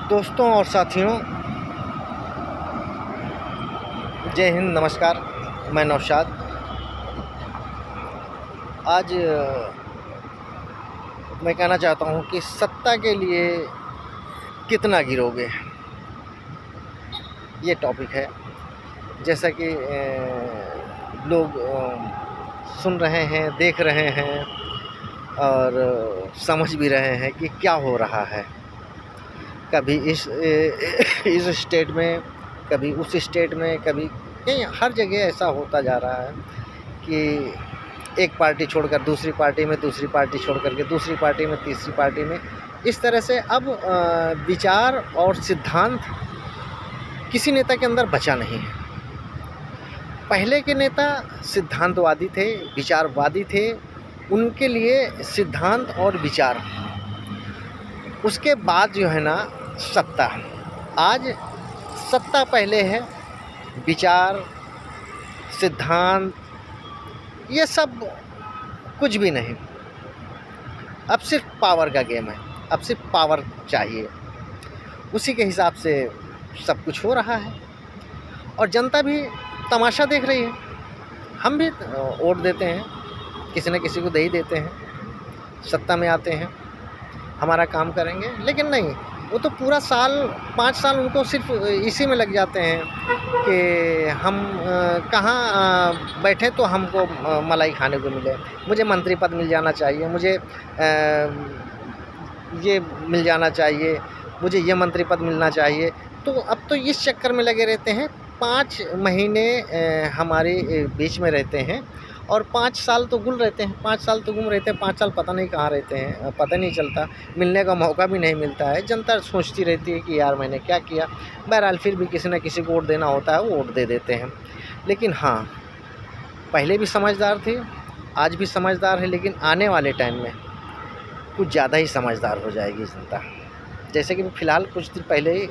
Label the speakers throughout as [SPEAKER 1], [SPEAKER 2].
[SPEAKER 1] दोस्तों और साथियों, जय हिंद, नमस्कार। मैं नौशाद। आज मैं कहना चाहता हूँ कि सत्ता के लिए कितना गिरोगे, ये टॉपिक है। जैसा कि लोग सुन रहे हैं, देख रहे हैं और समझ भी रहे हैं कि क्या हो रहा है। कभी इस स्टेट में, कभी उस स्टेट में, कभी कहीं, हर जगह ऐसा होता जा रहा है कि एक पार्टी छोड़कर दूसरी पार्टी में, दूसरी पार्टी छोड़कर के दूसरी पार्टी में, तीसरी पार्टी में, इस तरह से अब विचार और सिद्धांत किसी नेता के अंदर बचा नहीं है। पहले के नेता सिद्धांतवादी थे, विचारवादी थे, उनके लिए सिद्धांत और विचार। उसके बाद जो है ना सत्ता। आज सत्ता पहले है, विचार, सिद्धांत, ये सब कुछ भी नहीं। अब सिर्फ पावर का गेम है, अब सिर्फ पावर चाहिए। उसी के हिसाब से सब कुछ हो रहा है और जनता भी तमाशा देख रही है। हम भी वोट देते हैं, किसी न किसी को दे ही देते हैं। सत्ता में आते हैं, हमारा काम करेंगे, लेकिन नहीं, वो तो पूरा साल, 5 साल उनको सिर्फ इसी में लग जाते हैं कि हम कहाँ बैठे तो हमको मलाई खाने को मिले, मुझे मंत्री पद मिल जाना चाहिए, मुझे ये मिल जाना चाहिए, मुझे ये मंत्री पद मिलना चाहिए। तो अब तो इस चक्कर में लगे रहते हैं। 5 महीने हमारे बीच में रहते हैं और 5 साल तो गुल रहते हैं, 5 साल तो गुम रहते हैं, 5 साल पता नहीं कहाँ रहते हैं, पता नहीं चलता, मिलने का मौका भी नहीं मिलता है। जनता सोचती रहती है कि यार मैंने क्या किया। बहरहाल फिर भी किसी न किसी को वोट देना होता है, वो वोट दे देते हैं। लेकिन हाँ, पहले भी समझदार थे, आज भी समझदार है, लेकिन आने वाले टाइम में कुछ ज़्यादा ही समझदार हो जाएगी जनता। जैसे कि फ़िलहाल कुछ दिन पहले ही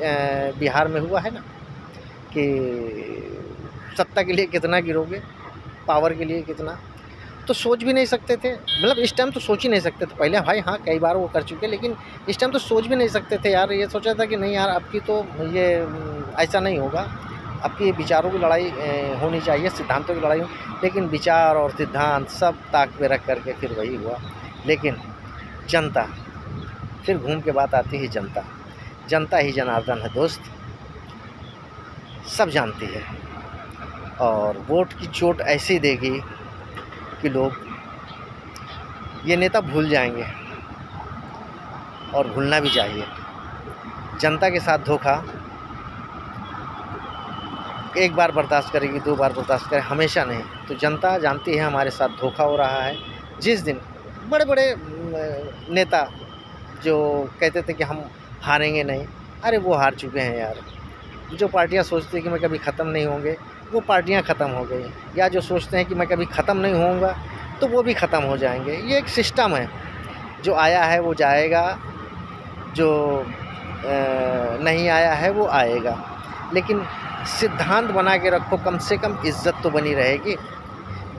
[SPEAKER 1] बिहार में हुआ है ना कि सत्ता के लिए कितना गिरोगे, पावर के लिए कितना, तो सोच भी नहीं सकते थे। मतलब इस टाइम तो सोच ही नहीं सकते थे। पहले भाई हाँ, कई बार वो कर चुके, लेकिन इस टाइम तो सोच भी नहीं सकते थे यार। ये सोचा था कि नहीं यार, अब की तो ये ऐसा नहीं होगा, अब की विचारों की लड़ाई होनी चाहिए, सिद्धांतों की लड़ाई हो। लेकिन विचार और सिद्धांत सब ताक पे रख करके फिर वही हुआ। लेकिन जनता, फिर घूम के बात आती है जनता। जनता ही जनार्दन है दोस्त, सब जानती है। और वोट की चोट ऐसी देगी कि लोग ये नेता भूल जाएंगे, और भूलना भी चाहिए। जनता के साथ धोखा एक बार बर्दाश्त करेगी, 2 बार बर्दाश्त करे, हमेशा नहीं। तो जनता जानती है हमारे साथ धोखा हो रहा है। जिस दिन बड़े बड़े नेता जो कहते थे कि हम हारेंगे नहीं, अरे वो हार चुके हैं यार। जो पार्टियां सोचती हैं कि मैं कभी ख़त्म नहीं होंगे, वो पार्टियां ख़त्म हो गई। या जो सोचते हैं कि मैं कभी ख़त्म नहीं होऊंगा, तो वो भी ख़त्म हो जाएंगे। ये एक सिस्टम है, जो आया है वो जाएगा, जो नहीं आया है वो आएगा। लेकिन सिद्धांत बना के रखो, कम से कम इज़्ज़त तो बनी रहेगी।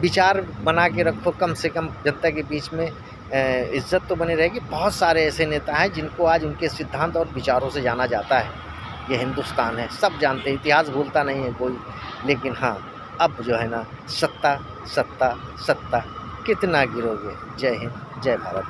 [SPEAKER 1] विचार बना के रखो, कम से कम जनता के बीच में इज़्ज़त तो बनी रहेगी। बहुत सारे ऐसे नेता हैं जिनको आज उनके सिद्धांत और विचारों से जाना जाता है। ये हिंदुस्तान है, सब जानते हैं, इतिहास भूलता नहीं है कोई। लेकिन हाँ, अब जो है ना, सत्ता सत्ता सत्ता, कितना गिरोगे। जय हिंद, जय भारत।